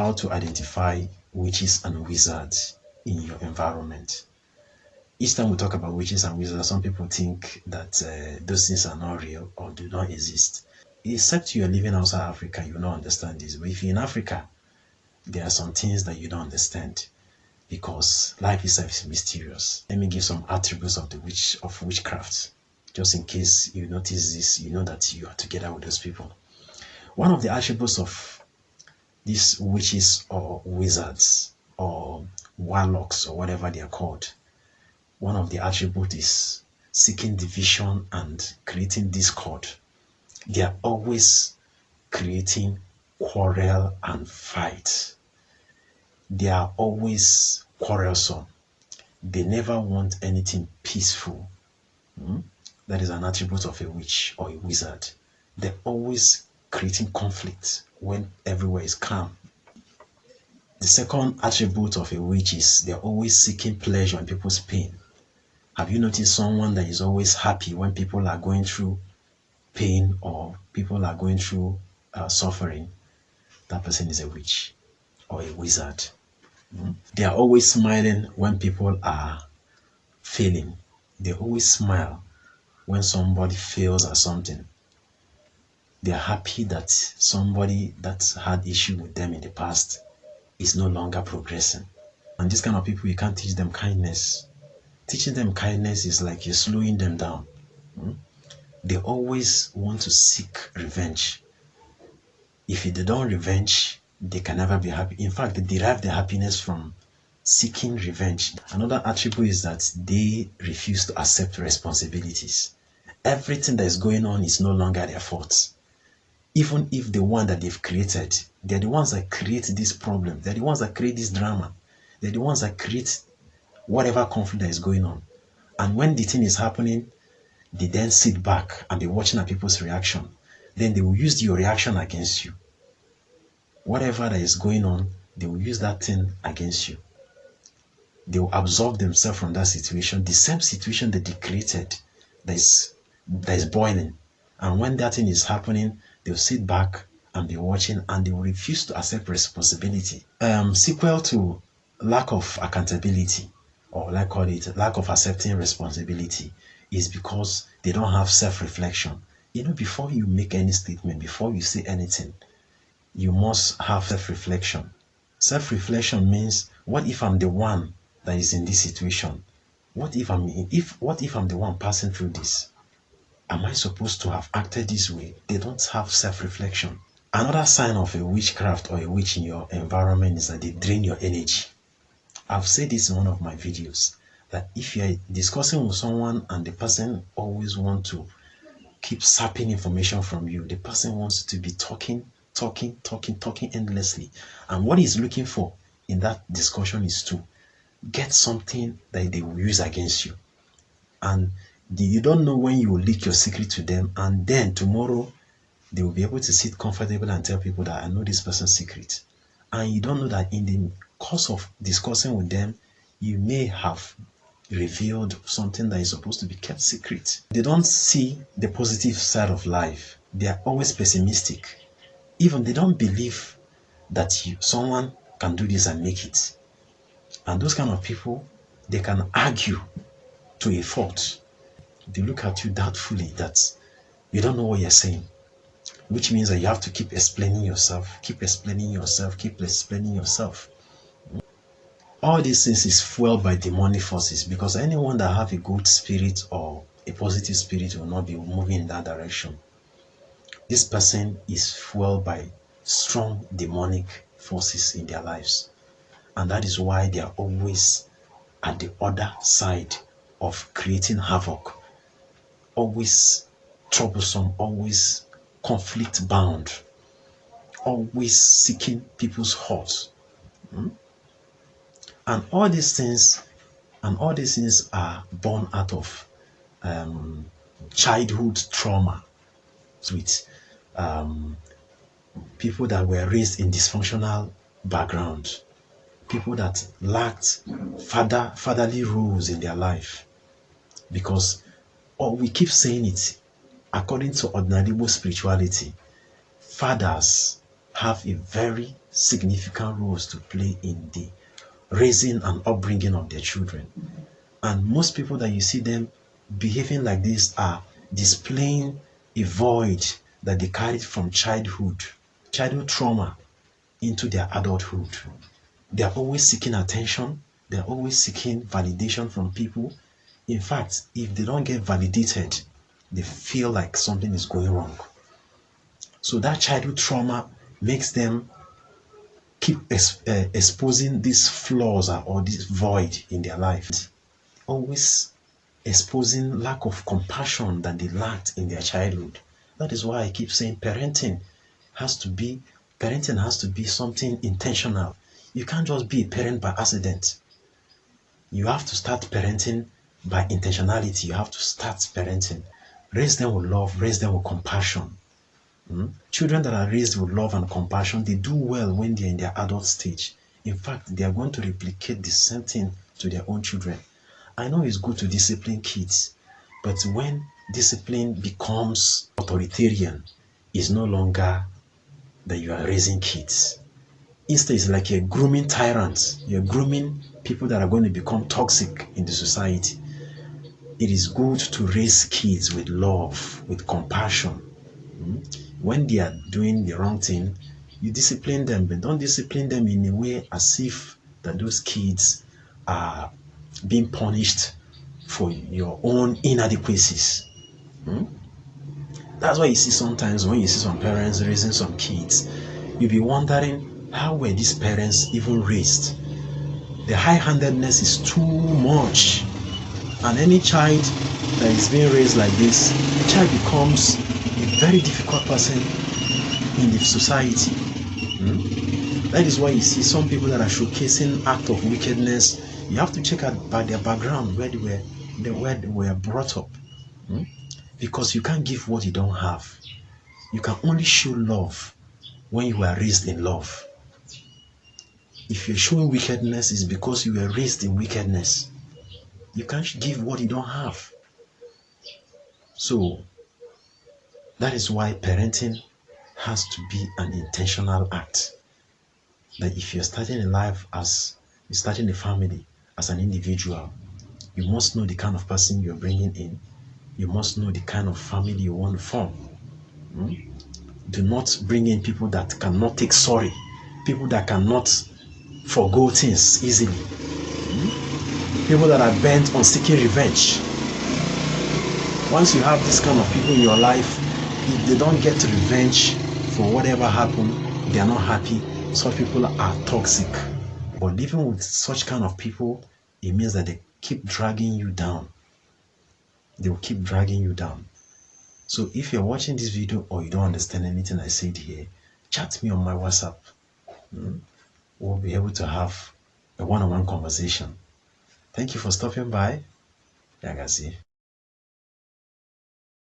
how to identify witches and wizards in your environment. Each time we talk about witches and wizards, some people think that those things are not real or do not exist. Except you are living outside Africa, you will not understand this. But if you're in Africa, there are some things that you don't understand because life itself is mysterious. Let me give some attributes of witchcraft. Just in case you notice this, you know that you are together with those people. One of the attributes of these witches or wizards or warlocks or whatever they are called, one of the attributes is seeking division and creating discord. They are always creating quarrel and fight. They are always quarrelsome. They never want anything peaceful. That is an attribute of a witch or a wizard. They're always creating conflict when everywhere is calm. The second attribute of a witch is they're always seeking pleasure in people's pain. Have you noticed someone that is always happy when people are going through pain or people are going through suffering? That person is a witch or a wizard. They are always smiling when people are failing. They always smile when somebody fails at something. They are happy that somebody that had issue with them in the past is no longer progressing. And this kind of people, you can't teach them kindness. Teaching them kindness is like you're slowing them down. They always want to seek revenge. If they don't revenge, they can never be happy. In fact, they derive their happiness from seeking revenge. Another attribute is that they refuse to accept responsibilities. Everything that is going on is no longer their fault. Even if the one that they've created, they're the ones that create this problem. They're the ones that create this drama. They're the ones that create whatever conflict that is going on. And when the thing is happening, they then sit back and be watching at people's reaction. Then they will use your reaction against you. Whatever that is going on, they will use that thing against you. They will absorb themselves from that situation, the same situation that they created that is boiling. And when that thing is happening, they'll sit back and be watching and they will refuse to accept responsibility. Sequel to lack of accountability, or like call it lack of accepting responsibility, is because they don't have self-reflection. Before you make any statement, before you say anything, you must have self-reflection. Self-reflection means, what if I'm the one that is in this situation? What if I'm the one passing through this? Am I supposed to have acted this way? They don't have self-reflection. Another sign of a witchcraft or a witch in your environment is that they drain your energy. I've said this in one of my videos, that if you're discussing with someone and the person always wants to keep sapping information from you, the person wants to be talking endlessly. And what he's looking for in that discussion is to get something that they will use against you. And you don't know when you will leak your secret to them, and then tomorrow they will be able to sit comfortable and tell people that I know this person's secret. And you don't know that in the course of discussing with them, you may have revealed something that is supposed to be kept secret. They don't see the positive side of life. They are always pessimistic. Even they don't believe that someone can do this and make it. And those kind of people, they can argue to a fault. They look at you doubtfully that you don't know what you're saying, which means that you have to keep explaining yourself. All these things is fueled by demonic forces, because anyone that have a good spirit or a positive spirit will not be moving in that direction. This person is fueled by strong demonic forces in their lives, and that is why they are always at the other side of creating havoc, always troublesome, always conflict bound, always seeking people's hearts. And all these things are born out of childhood trauma with people that were raised in dysfunctional background, people that lacked fatherly roles in their life. Because we keep saying it, according to ordinary spirituality, fathers have a very significant roles to play in the raising and upbringing of their children. And most people that you see them behaving like this are displaying a void that they carried from childhood trauma into their adulthood. They are always seeking attention. They are always seeking validation from people. In fact, if they don't get validated, they feel like something is going wrong. So that childhood trauma makes them keep exposing these flaws or this void in their life. Always exposing lack of compassion that they lacked in their childhood. That is why I keep saying parenting has to be something intentional. You can't just be a parent by accident. You have to start parenting by intentionality. You have to start parenting. Raise them with love, raise them with compassion. Children that are raised with love and compassion, they do well when they're in their adult stage. In fact, they are going to replicate the same thing to their own children. I know it's good to discipline kids, but when discipline becomes authoritarian, it's no longer that you are raising kids. Instead, it's like you're grooming tyrants. You're grooming people that are going to become toxic in the society. It is good to raise kids with love, with compassion. When they are doing the wrong thing, you discipline them, but don't discipline them in a way as if that those kids are being punished for your own inadequacies. That's why you see sometimes when you see some parents raising some kids, you'll be wondering, how were these parents even raised? The high-handedness is too much. And any child that is being raised like this, the child becomes a very difficult person in the society. That is why you see some people that are showcasing acts of wickedness. You have to check out by their background, where they were brought up. Because you can't give what you don't have. You can only show love when you were raised in love. If you're showing wickedness, it's because you were raised in wickedness. You can't give what you don't have. So that is why parenting has to be an intentional act. That if you're starting a life you're starting a family as an individual, you must know the kind of person you're bringing in. You must know the kind of family you want to form. Do not bring in people that cannot take sorry, people that cannot forgo things easily, people that are bent on seeking revenge. Once you have this kind of people in your life, if they don't get revenge for whatever happened, they are not happy. Such people are toxic. But living with such kind of people, it means that they keep dragging you down. They will keep dragging you down. So if you're watching this video or you don't understand anything I said here, chat me on my WhatsApp. We'll be able to have a one-on-one conversation. Thank you for stopping by. Yagasi.